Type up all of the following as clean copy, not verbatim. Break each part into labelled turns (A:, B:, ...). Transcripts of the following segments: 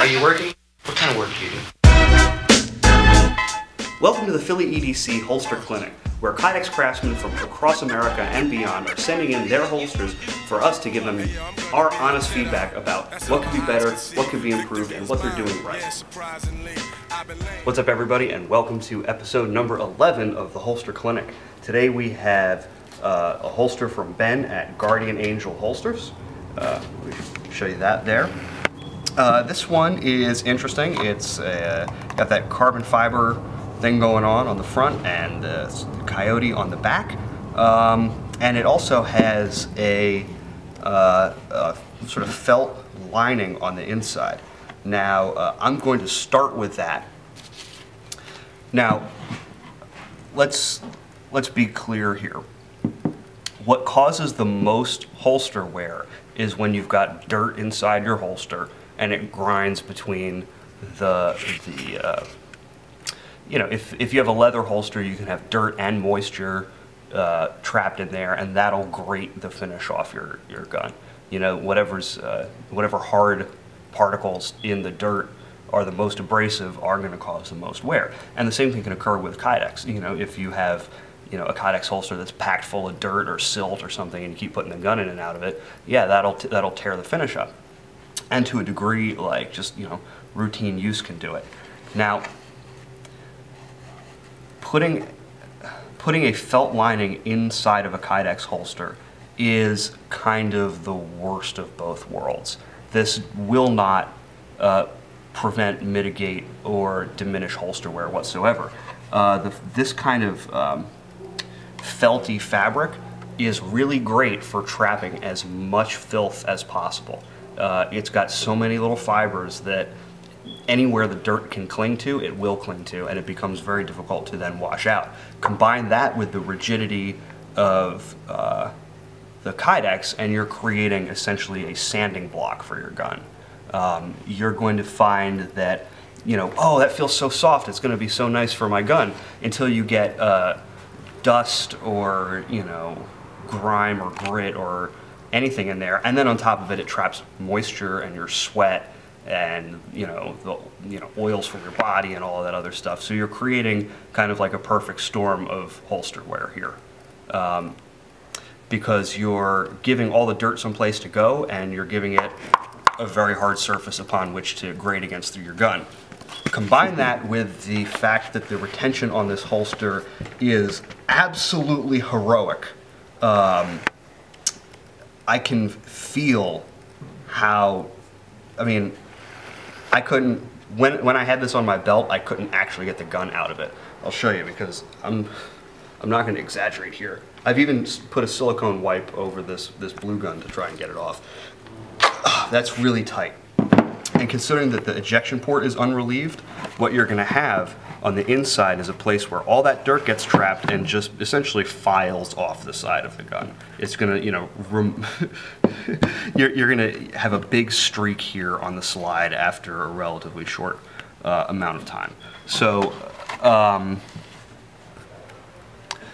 A: Are you working? What kind of work do you do? Welcome to the Philly EDC Holster Clinic, where Kydex craftsmen from across America and beyond are sending in their holsters for us to give them our honest feedback about what could be better, what could be improved, and what they're doing right. What's up, everybody, and welcome to episode number 11 of the Holster Clinic. Today we have a holster from Ben at Guardian Angel Holsters. We show you that there. This one is interesting. It's got that carbon fiber thing going on the front and coyote on the back, and it also has a sort of felt lining on the inside. Now I'm going to start with that. Now let's be clear here. What causes the most holster wear is when you've got dirt inside your holster and it grinds between you know, if you have a leather holster, you can have dirt and moisture trapped in there, and that'll grate the finish off your gun. You know, whatever hard particles in the dirt are the most abrasive are going to cause the most wear. And the same thing can occur with Kydex. You know, if you have, you know, a Kydex holster that's packed full of dirt or silt or something, and you keep putting the gun in and out of it, yeah, that'll tear the finish up. And to a degree, like just, you know, routine use can do it. Now, putting a felt lining inside of a Kydex holster is kind of the worst of both worlds. This will not prevent, mitigate, or diminish holster wear whatsoever. This kind of felty fabric is really great for trapping as much filth as possible. It's got so many little fibers that anywhere the dirt can cling to, it will cling to, and it becomes very difficult to then wash out. Combine that with the rigidity of the Kydex, and you're creating essentially a sanding block for your gun. You're going to find that, you know, oh, that feels so soft, it's going to be so nice for my gun, until you get dust or, you know, grime or grit or anything in there, and then on top of it, it traps moisture and your sweat and the oils from your body and all of that other stuff. So you're creating kind of like a perfect storm of holster wear here, because you're giving all the dirt someplace to go, and you're giving it a very hard surface upon which to grate against through your gun. Combine that with the fact that the retention on this holster is absolutely heroic. I can feel how, I mean, I couldn't, when I had this on my belt, I couldn't actually get the gun out of it. I'll show you, because I'm not going to exaggerate here. I've even put a silicone wipe over this blue gun to try and get it off. That's really tight. And considering that the ejection port is unrelieved, what you're going to have on the inside is a place where all that dirt gets trapped and just essentially files off the side of the gun. It's going to, you know, you're going to have a big streak here on the slide after a relatively short amount of time. So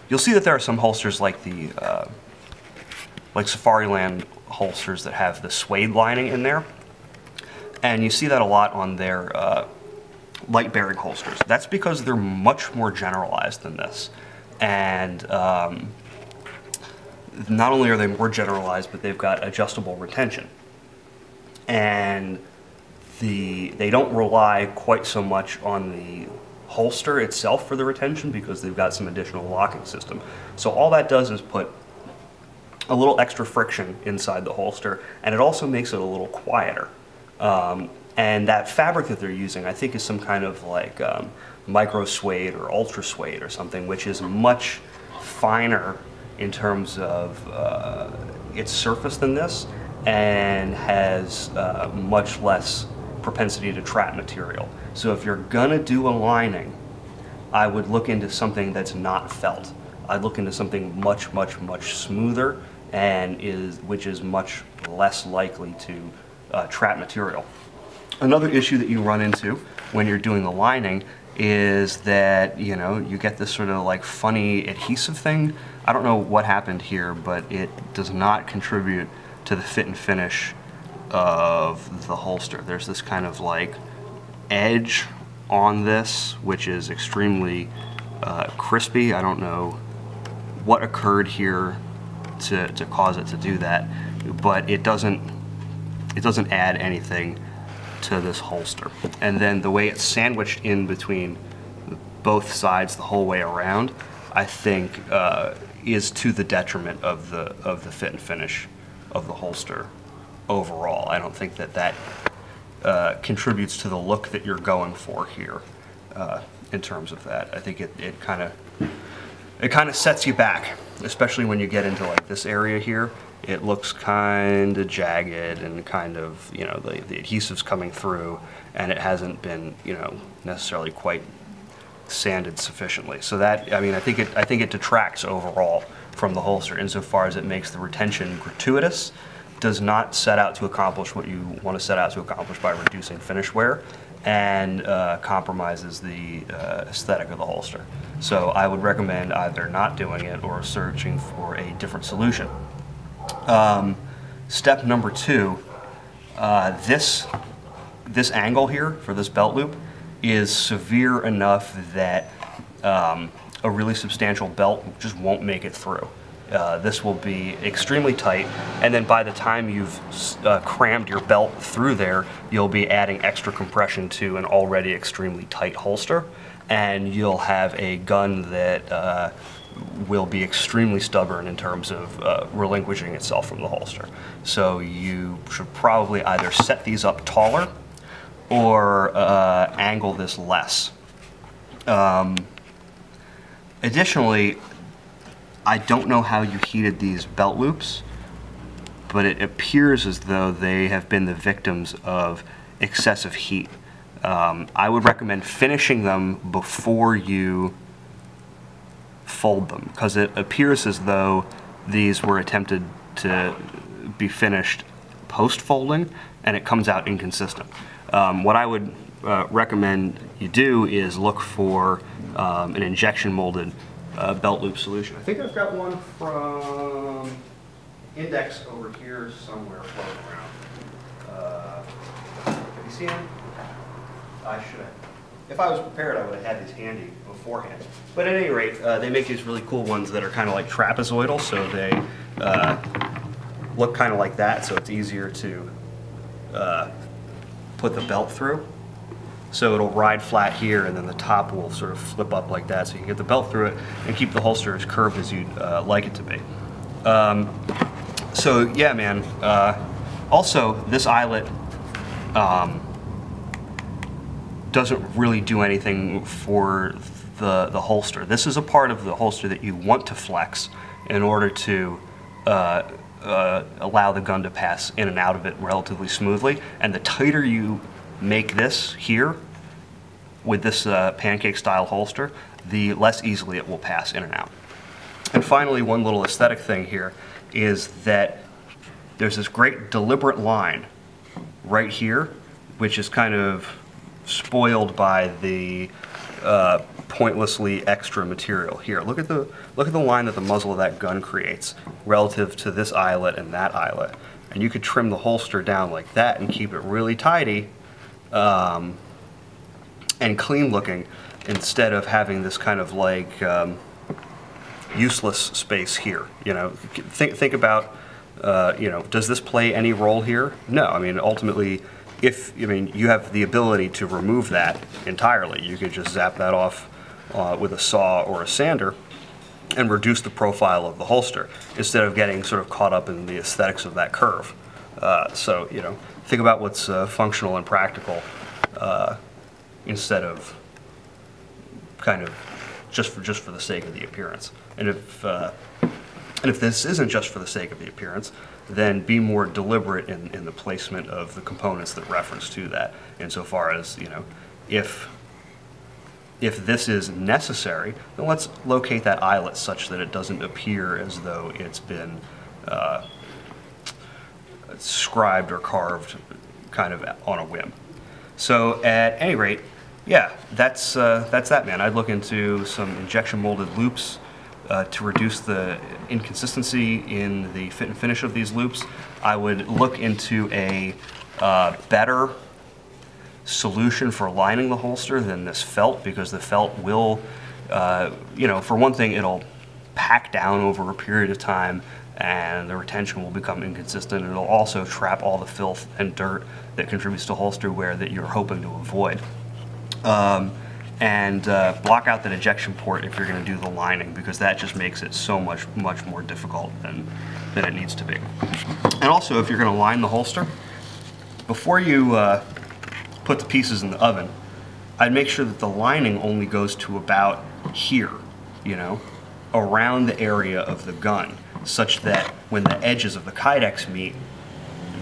A: you'll see that there are some holsters like the like Safariland holsters that have the suede lining in there, and you see that a lot on their light bearing holsters. That's because they're much more generalized than this, and not only are they more generalized, but they've got adjustable retention, and they don't rely quite so much on the holster itself for the retention, because they've got some additional locking system. So all that does is put a little extra friction inside the holster, and it also makes it a little quieter. And that fabric that they're using, I think, is some kind of like micro suede or ultra suede or something, which is much finer in terms of its surface than this, and has much less propensity to trap material. So if you're gonna do a lining, I would look into something that's not felt. I'd look into something much, much, much smoother, and which is much less likely to trap material. Another issue that you run into when you're doing the lining is that, you know, you get this sort of like funny adhesive thing. I don't know what happened here, but it does not contribute to the fit and finish of the holster. There's this kind of like edge on this, which is extremely crispy. I don't know what occurred here to cause it to do that, but it doesn't add anything to this holster. And then the way it's sandwiched in between both sides the whole way around, I think is to the detriment of the fit and finish of the holster overall. I don't think that contributes to the look that you're going for here in terms of that. I think it kind of sets you back, especially when you get into like this area here. It looks kind of jagged and kind of, you know, the adhesive's coming through, and it hasn't been, you know, necessarily quite sanded sufficiently. So that, I mean, I think it detracts overall from the holster insofar as it makes the retention gratuitous, does not set out to accomplish what you want to set out to accomplish by reducing finish wear, and compromises the aesthetic of the holster. So I would recommend either not doing it or searching for a different solution. Step number 2, this angle here for this belt loop is severe enough that a really substantial belt just won't make it through. This will be extremely tight, and then by the time you've crammed your belt through there, you'll be adding extra compression to an already extremely tight holster, and you'll have a gun that will be extremely stubborn in terms of relinquishing itself from the holster. So you should probably either set these up taller or angle this less. Additionally, I don't know how you heated these belt loops, but it appears as though they have been the victims of excessive heat. I would recommend finishing them before you fold them, because it appears as though these were attempted to be finished post-folding, and it comes out inconsistent. What I would recommend you do is look for an injection molded belt loop solution. I think I've got one from Index over here somewhere floating around. Have you seen it? I should have. If I was prepared, I would have had these handy beforehand. But at any rate, they make these really cool ones that are kind of like trapezoidal, so they look kind of like that, so it's easier to put the belt through. So it'll ride flat here, and then the top will sort of flip up like that, so you can get the belt through it and keep the holster as curved as you'd like it to be. So yeah, man. Also, this eyelet doesn't really do anything for the holster. This is a part of the holster that you want to flex in order to allow the gun to pass in and out of it relatively smoothly. And the tighter you make this here with this pancake style holster, the less easily it will pass in and out. And finally, one little aesthetic thing here is that there's this great deliberate line right here, which is kind of spoiled by the pointlessly extra material here. Look at the line that the muzzle of that gun creates relative to this eyelet and that eyelet, and you could trim the holster down like that and keep it really tidy and clean looking, instead of having this kind of like useless space here. You know, think about you know, does this play any role here? No. I mean, ultimately, you have the ability to remove that entirely. You could just zap that off with a saw or a sander and reduce the profile of the holster instead of getting sort of caught up in the aesthetics of that curve. So, you know, think about what's functional and practical instead of kind of just for the sake of the appearance. And if this isn't just for the sake of the appearance, then be more deliberate in the placement of the components that reference to that, insofar as, you know, if this is necessary, then let's locate that eyelet such that it doesn't appear as though it's been scribed or carved kind of on a whim. So at any rate, yeah, that's that, man. I'd look into some injection molded loops to reduce the inconsistency in the fit and finish of these loops, I would look into a better solution for lining the holster than this felt, because the felt will, for one thing, it'll pack down over a period of time and the retention will become inconsistent. It'll also trap all the filth and dirt that contributes to holster wear that you're hoping to avoid. And block out that ejection port if you're going to do the lining, because that just makes it so much more difficult than it needs to be. And also, if you're going to line the holster, before you put the pieces in the oven, I'd make sure that the lining only goes to about here, around the area of the gun, such that when the edges of the kydex meet,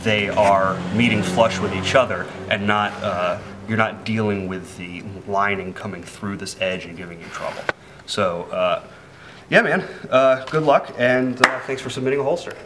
A: they are meeting flush with each other and not you're not dealing with the lining coming through this edge and giving you trouble. So, yeah, man, good luck, and thanks for submitting a holster.